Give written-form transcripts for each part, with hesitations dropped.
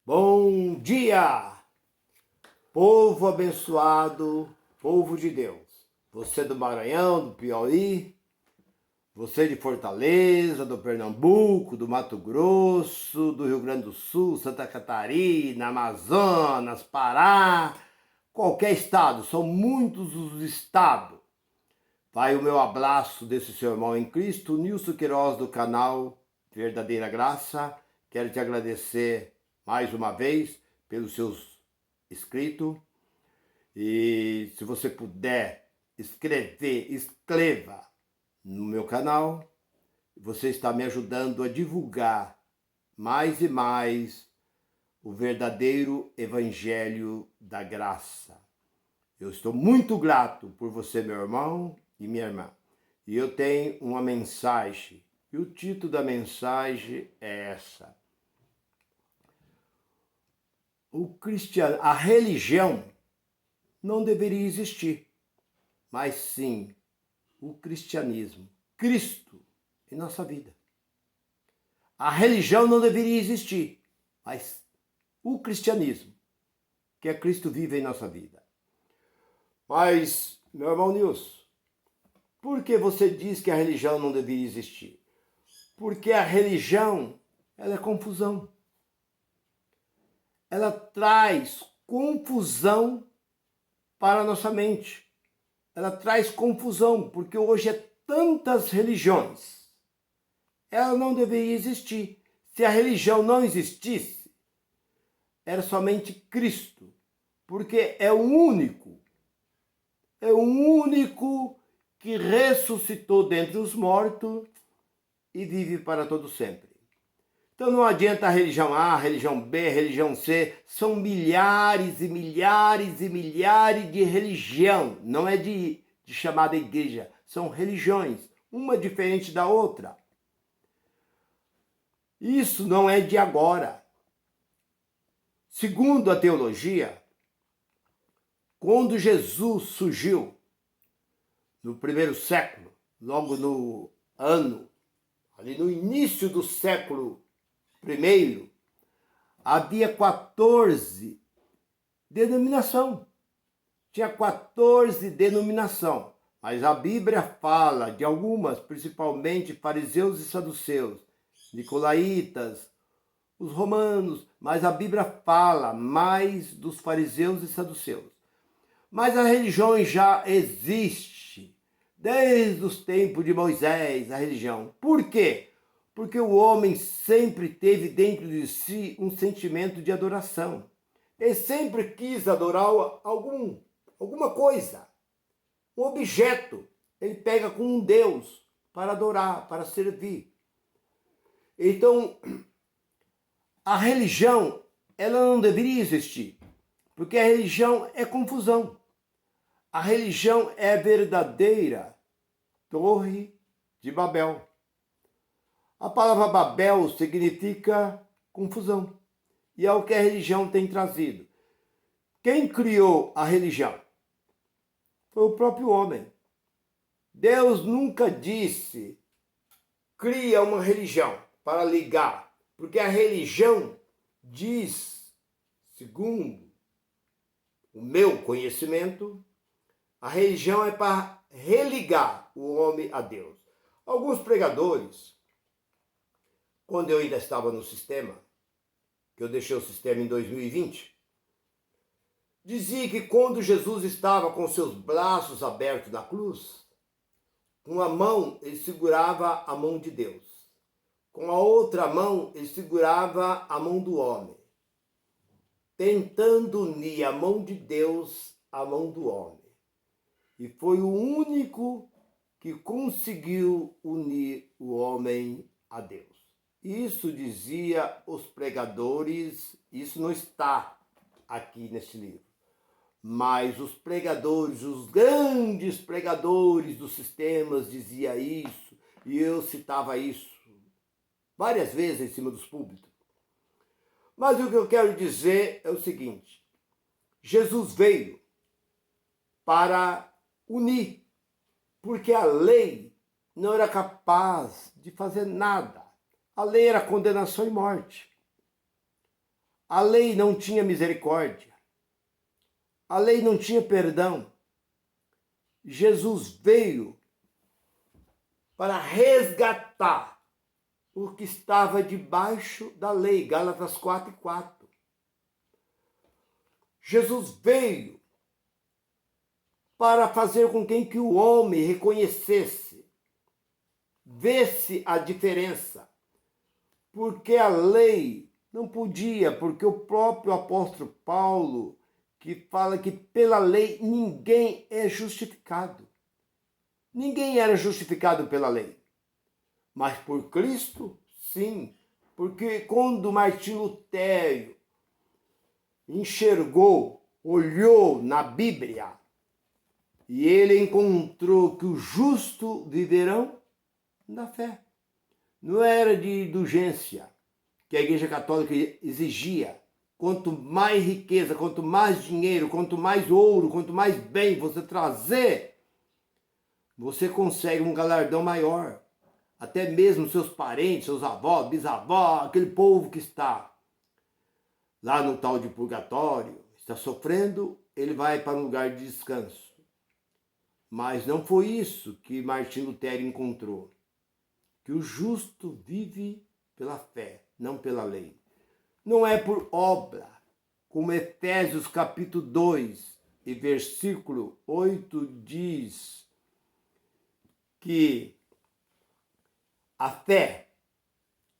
Bom dia, povo abençoado, povo de Deus. Você do Maranhão, do Piauí, você de Fortaleza, do Pernambuco, do Mato Grosso, do Rio Grande do Sul, Santa Catarina, Amazonas, Pará, qualquer estado, são muitos os estados. Vai o meu abraço desse seu irmão em Cristo, Nilson Queiroz, do canal Verdadeira Graça. Quero te agradecer mais uma vez pelos seus inscritos. E se você puder escreva no meu canal. Você está me ajudando a divulgar mais e mais o verdadeiro Evangelho da Graça. Eu estou muito grato por você, meu irmão e minha irmã. E eu tenho uma mensagem. E o título da mensagem é essa. A religião não deveria existir, mas sim o cristianismo, Cristo em nossa vida. A religião não deveria existir, mas o cristianismo, que é Cristo vive em nossa vida. Mas, meu irmão Nilson, por que você diz que a religião não deveria existir? Porque a religião, ela é confusão. Ela traz confusão para a nossa mente. Ela traz confusão, porque hoje é tantas religiões. Ela não deveria existir. Se a religião não existisse, era somente Cristo, porque é o único que ressuscitou dentre os mortos e vive para todo sempre. Então não adianta a religião A, a religião B, a religião C, são milhares e milhares e milhares de religião, não é de chamada igreja, são religiões, uma diferente da outra. Isso não é de agora. Segundo a teologia, quando Jesus surgiu no primeiro século, logo no ano, ali no início do século I, havia 14 denominações. Tinha 14 denominações, mas a Bíblia fala de algumas, principalmente fariseus e saduceus, nicolaítas, os romanos, mas a Bíblia fala mais dos fariseus e saduceus. Mas a religião já existe desde os tempos de Moisés, a religião. Por quê? Porque o homem sempre teve dentro de si um sentimento de adoração. Ele sempre quis adorar alguma coisa, um objeto. Ele pega com um Deus para adorar, para servir. Então, a religião, ela não deveria existir, porque a religião é confusão. A religião é a verdadeira Torre de Babel. A palavra Babel significa confusão. E é o que a religião tem trazido. Quem criou a religião? Foi o próprio homem. Deus nunca disse, cria uma religião para ligar. Porque a religião diz, segundo o meu conhecimento, a religião é para religar o homem a Deus. Alguns pregadores, quando eu ainda estava no sistema, que eu deixei o sistema em 2020, dizia que quando Jesus estava com seus braços abertos na cruz, com uma mão ele segurava a mão de Deus, com a outra mão ele segurava a mão do homem, tentando unir a mão de Deus à mão do homem. E foi o único que conseguiu unir o homem a Deus. Isso dizia os pregadores, isso não está aqui nesse livro, mas os pregadores, os grandes pregadores dos sistemas diziam isso, e eu citava isso várias vezes em cima dos púlpitos. Mas o que eu quero dizer é o seguinte, Jesus veio para unir, porque a lei não era capaz de fazer nada. A lei era condenação e morte. A lei não tinha misericórdia. A lei não tinha perdão. Jesus veio para resgatar o que estava debaixo da lei. Gálatas 4:4. Jesus veio para fazer com que o homem reconhecesse, vesse a diferença. Porque a lei não podia, porque o próprio apóstolo Paulo, que fala que pela lei ninguém é justificado. Ninguém era justificado pela lei. Mas por Cristo, sim. Porque quando Martim Lutero enxergou, olhou na Bíblia, e ele encontrou que os justos viverão da fé. Não era de indulgência que a Igreja Católica exigia. Quanto mais riqueza, quanto mais dinheiro, quanto mais ouro, quanto mais bem você trazer, você consegue um galardão maior. Até mesmo seus parentes, seus avós, bisavós, aquele povo que está lá no tal de purgatório, está sofrendo, ele vai para um lugar de descanso. Mas não foi isso que Martim Lutero encontrou. Que o justo vive pela fé, não pela lei. Não é por obra, como Efésios capítulo 2 e versículo 8 diz que a fé,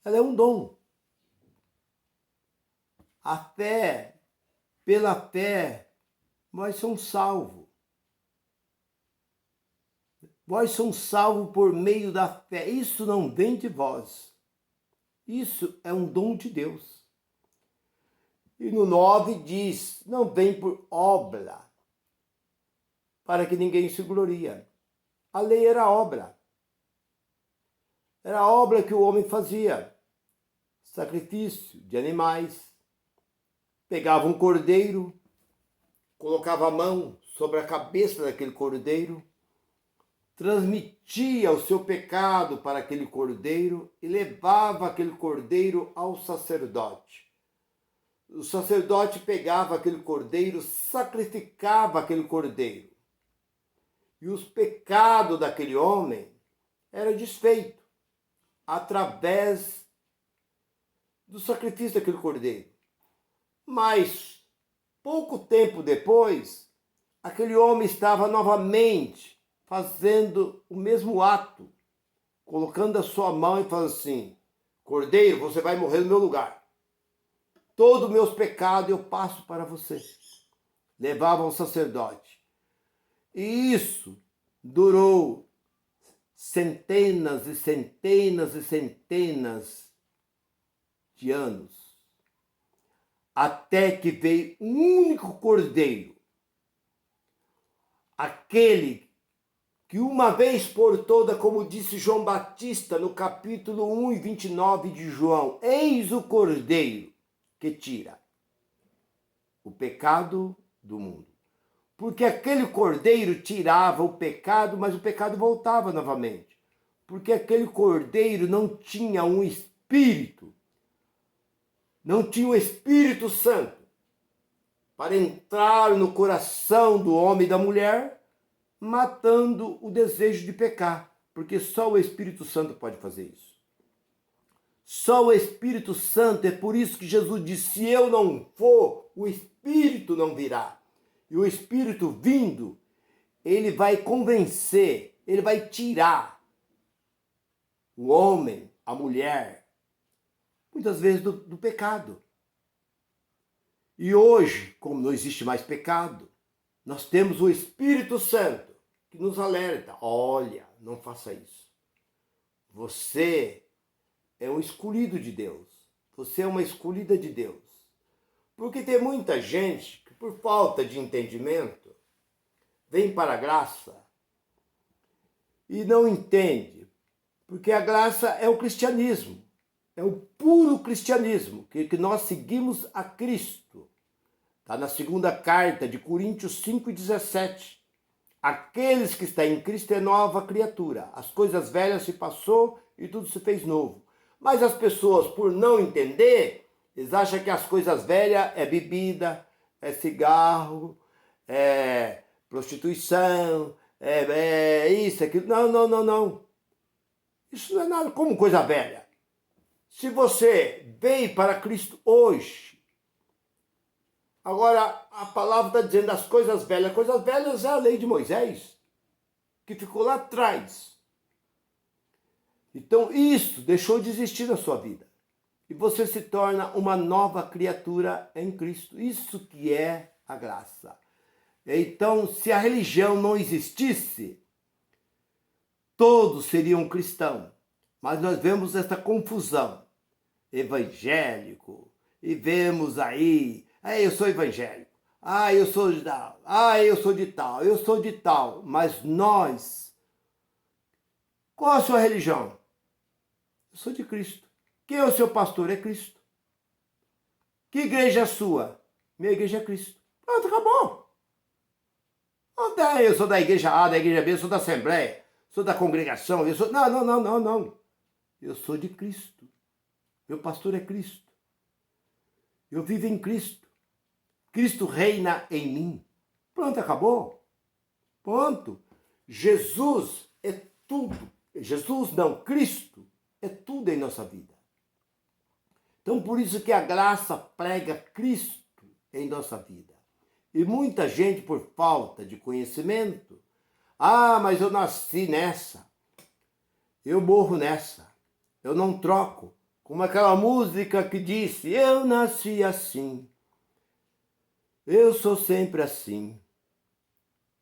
ela é um dom. A fé, pela fé, nós somos salvos. Vós somos salvos por meio da fé. Isso não vem de vós. Isso é um dom de Deus. E no 9 diz, não vem por obra, para que ninguém se gloria. A lei era obra. Era a obra que o homem fazia. Sacrifício de animais. Pegava um cordeiro, colocava a mão sobre a cabeça daquele cordeiro, transmitia o seu pecado para aquele cordeiro e levava aquele cordeiro ao sacerdote. O sacerdote pegava aquele cordeiro, sacrificava aquele cordeiro. E os pecados daquele homem eram desfeitos através do sacrifício daquele cordeiro. Mas, pouco tempo depois, aquele homem estava novamente fazendo o mesmo ato, colocando a sua mão e falando assim, cordeiro, você vai morrer no meu lugar. Todos os meus pecados eu passo para você. Levava ao sacerdote. E isso durou centenas e centenas e centenas de anos. Até que veio um único cordeiro. Aquele que uma vez por toda, como disse João Batista no capítulo 1 e 29 de João, eis o cordeiro que tira o pecado do mundo. Porque aquele cordeiro tirava o pecado, mas o pecado voltava novamente. Porque aquele cordeiro não tinha um espírito, não tinha o Espírito Santo para entrar no coração do homem e da mulher, matando o desejo de pecar. Porque só o Espírito Santo pode fazer isso. Só o Espírito Santo, é por isso que Jesus disse, se eu não for, o Espírito não virá. E o Espírito vindo, ele vai convencer, ele vai tirar o homem, a mulher, muitas vezes do pecado. E hoje, como não existe mais pecado, nós temos o Espírito Santo que nos alerta, olha, não faça isso. Você é um escolhido de Deus. Você é uma escolhida de Deus. Porque tem muita gente que, por falta de entendimento, vem para a graça e não entende. Porque a graça é o cristianismo. É o puro cristianismo, que nós seguimos a Cristo. Está na segunda carta de Coríntios 5,17. Aqueles que estão em Cristo é nova criatura. As coisas velhas se passou e tudo se fez novo. Mas as pessoas, por não entender, Eles acham que as coisas velhas é bebida, é cigarro, é prostituição, é isso, aquilo. Não, não, não, não. Isso não é nada como coisa velha. Se você veio para Cristo hoje, agora a palavra está dizendo as coisas velhas é a lei de Moisés, que ficou lá atrás. Então isso deixou de existir na sua vida. E você se torna uma nova criatura em Cristo. Isso que é a graça. Então, se a religião não existisse, todos seriam cristãos. Mas nós vemos essa confusão. Evangélico. E vemos aí, eu sou evangélico. Eu sou de tal. Eu sou de tal. Eu sou de tal. Mas nós, qual a sua religião? Eu sou de Cristo. Quem é o seu pastor? É Cristo. Que igreja é a sua? Minha igreja é Cristo. Pronto, acabou. Eu sou da igreja A, da igreja B, eu sou da Assembleia, sou da congregação, eu sou... Não, não, não, não, não. Eu sou de Cristo. Meu pastor é Cristo. Eu vivo em Cristo. Cristo reina em mim. Pronto, acabou. Ponto. Jesus é tudo. Jesus não, Cristo é tudo em nossa vida. Então, por isso que a graça prega Cristo em nossa vida. E muita gente, por falta de conhecimento, mas eu nasci nessa, eu morro nessa, eu não troco. Como aquela música que disse, eu nasci assim, eu sou sempre assim.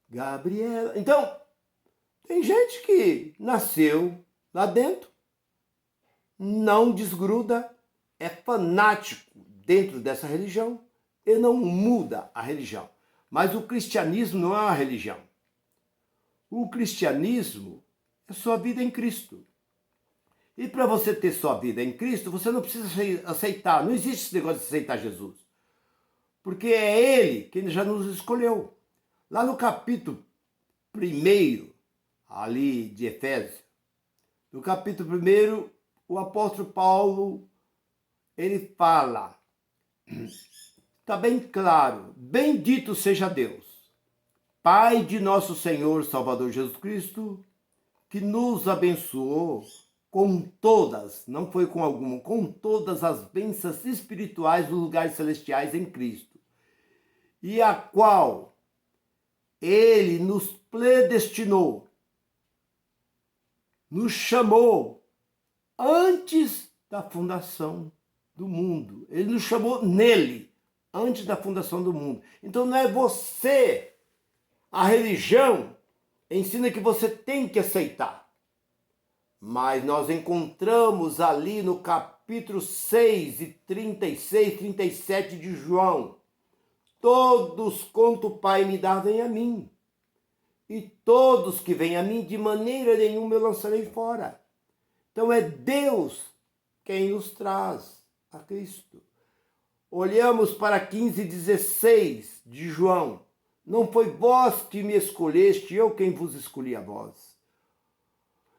Gabriela. Então, tem gente que nasceu lá dentro, não desgruda, é fanático dentro dessa religião e não muda a religião. Mas o cristianismo não é uma religião. O cristianismo é sua vida em Cristo. E para você ter sua vida em Cristo, você não precisa aceitar, não existe esse negócio de aceitar Jesus. Porque é Ele quem já nos escolheu. Lá no capítulo 1, ali de Efésios, no capítulo 1, o apóstolo Paulo, ele fala, está bem claro, bendito seja Deus, Pai de nosso Senhor Salvador Jesus Cristo, que nos abençoou com todas, não foi com alguma, com todas as bênçãos espirituais dos lugares celestiais em Cristo, e a qual Ele nos predestinou, nos chamou antes da fundação do mundo. Ele nos chamou nele, antes da fundação do mundo. Então não é você. A religião ensina que você tem que aceitar. Mas nós encontramos ali no capítulo 6 e 36, 37 de João, todos quanto o Pai me dá, vem a mim. E todos que vêm a mim, de maneira nenhuma eu lançarei fora. Então é Deus quem nos traz a Cristo. Olhamos para 15:16 de João. Não foi vós que me escolheste, eu quem vos escolhi a vós.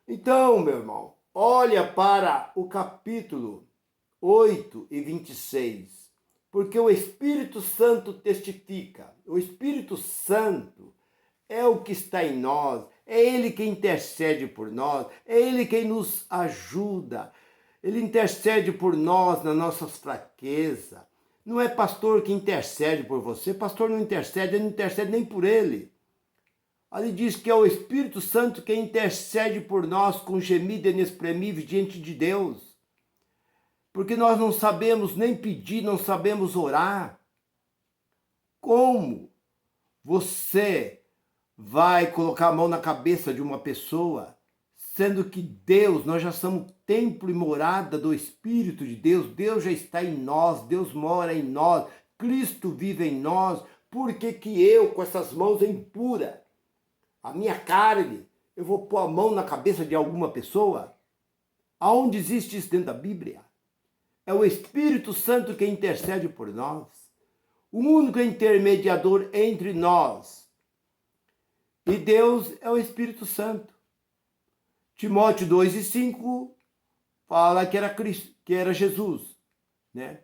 Então, meu irmão, olha para o capítulo 8 e 26. Porque o Espírito Santo testifica. O Espírito Santo é o que está em nós. É Ele quem intercede por nós. É Ele quem nos ajuda. Ele intercede por nós nas nossas fraquezas. Não é pastor que intercede por você. Pastor não intercede, ele não intercede nem por ele. Ali diz que é o Espírito Santo quem intercede por nós com gemido inexprimível diante de Deus. Porque nós não sabemos nem pedir, não sabemos orar. Como você vai colocar a mão na cabeça de uma pessoa, sendo que Deus, nós já somos templo e morada do Espírito de Deus, Deus já está em nós, Deus mora em nós, Cristo vive em nós, por que eu, com essas mãos impuras, a minha carne, eu vou pôr a mão na cabeça de alguma pessoa? Aonde existe isso dentro da Bíblia? É o Espírito Santo que intercede por nós, o único intermediador entre nós e Deus é o Espírito Santo. Timóteo 2:5 fala que era Cristo, que era Jesus, né?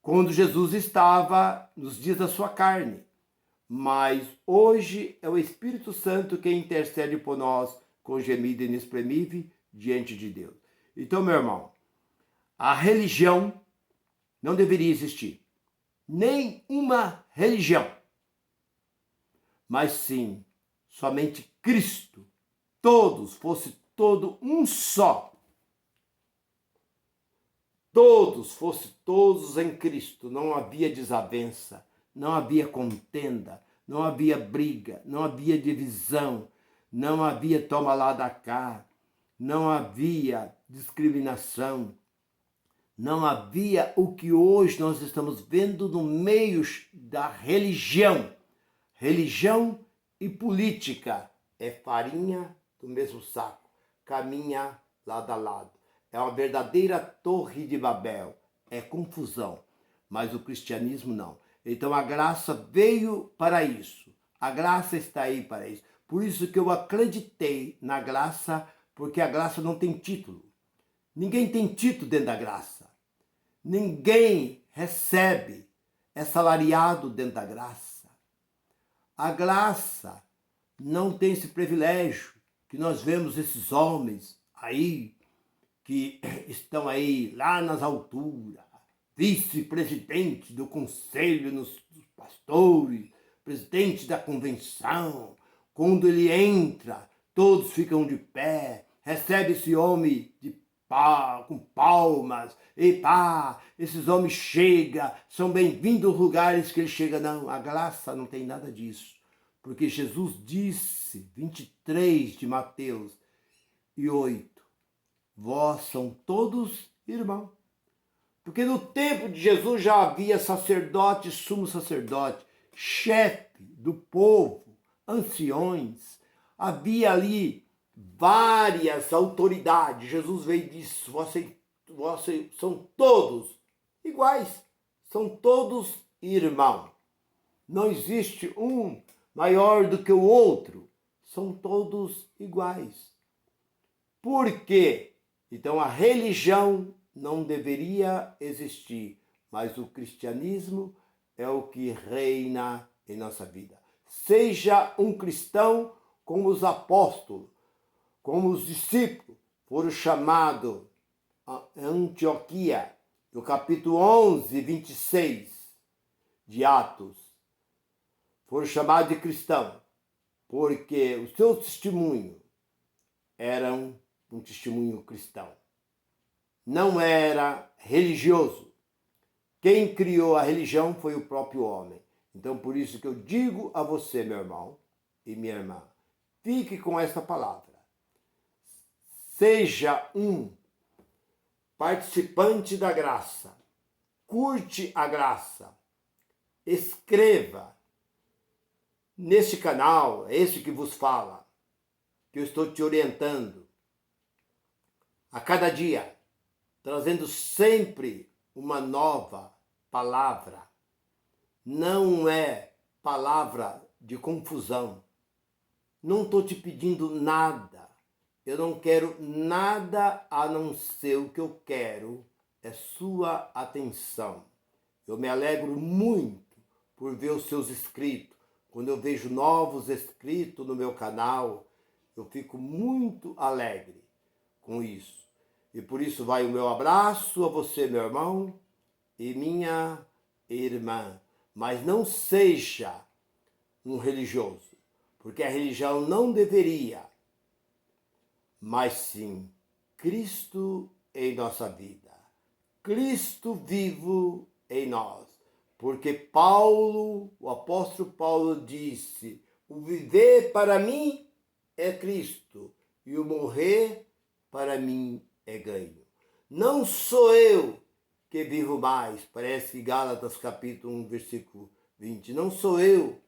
quando Jesus estava nos dias da sua carne. Mas hoje é o Espírito Santo quem intercede por nós com gemido inexprimível diante de Deus. Então, meu irmão, a religião não deveria existir. Nem uma religião. Mas sim, somente Cristo. Todos, fosse todo um só. Fosse todos em Cristo. Não havia desavença, não havia contenda, não havia briga, não havia divisão, não havia toma lá da cá, não havia discriminação, não havia o que hoje nós estamos vendo no meio da religião. Religião e política é farinha do mesmo saco, caminha lado a lado. É uma verdadeira torre de Babel, é confusão, mas o cristianismo não. Então a graça veio para isso, a graça está aí para isso. Por isso que eu acreditei na graça, porque a graça não tem título. Ninguém tem título dentro da graça. Ninguém recebe, é salariado dentro da graça. A graça não tem esse privilégio que nós vemos esses homens aí, que estão aí lá nas alturas, vice-presidente do conselho dos pastores, presidente da convenção. Quando ele entra, todos ficam de pé, recebe esse homem com palmas, e pá, esses homens chegam, são bem-vindos aos lugares que ele chega. Não, a graça não tem nada disso. Porque Jesus disse, 23 de Mateus e 8, vós são todos irmãos. Porque no tempo de Jesus já havia sacerdote, sumo sacerdote, chefe do povo, anciões. Havia ali várias autoridades. Jesus veio e disse, vocês são todos iguais, são todos irmãos. Não existe um maior do que o outro, são todos iguais. Por quê? Então a religião não deveria existir, mas o cristianismo é o que reina em nossa vida. Seja um cristão como os apóstolos, como os discípulos foram chamados em Antioquia, no capítulo 11, 26 de Atos. Foram chamados de cristão, porque o seu testemunho era um testemunho cristão. Não era religioso. Quem criou a religião foi o próprio homem. Então, por isso que eu digo a você, meu irmão e minha irmã, fique com esta palavra. Seja um participante da graça. Curte a graça. Escreva neste canal, esse que vos fala, que eu estou te orientando a cada dia, trazendo sempre uma nova palavra. Não é palavra de confusão. Não estou te pedindo nada. Eu não quero nada a não ser o que eu quero é sua atenção. Eu me alegro muito por ver os seus inscritos. Quando eu vejo novos inscritos no meu canal, eu fico muito alegre com isso. E por isso vai o meu abraço a você, meu irmão, e minha irmã. Mas não seja um religioso, porque a religião não deveria, mas sim Cristo em nossa vida. Cristo vivo em nós. Porque Paulo, o apóstolo Paulo disse, o viver para mim é Cristo e o morrer para mim é ganho. Não sou eu que vivo mais, parece Gálatas capítulo 1, versículo 20. Não sou eu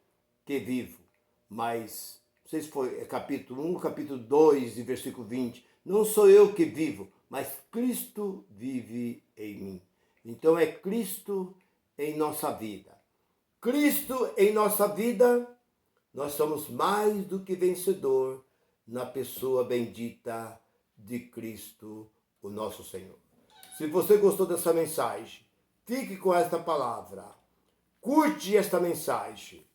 que vivo, mas, não sei se foi capítulo 1, capítulo 2, versículo 20. Não sou eu que vivo, mas Cristo vive em mim. Então é Cristo em nossa vida. Cristo em nossa vida, nós somos mais do que vencedor na pessoa bendita de Cristo, o nosso Senhor. Se você gostou dessa mensagem, Fique com esta palavra. Curte esta mensagem.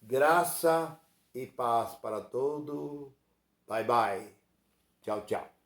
Graça e paz para todos. Bye, bye. Tchau, tchau.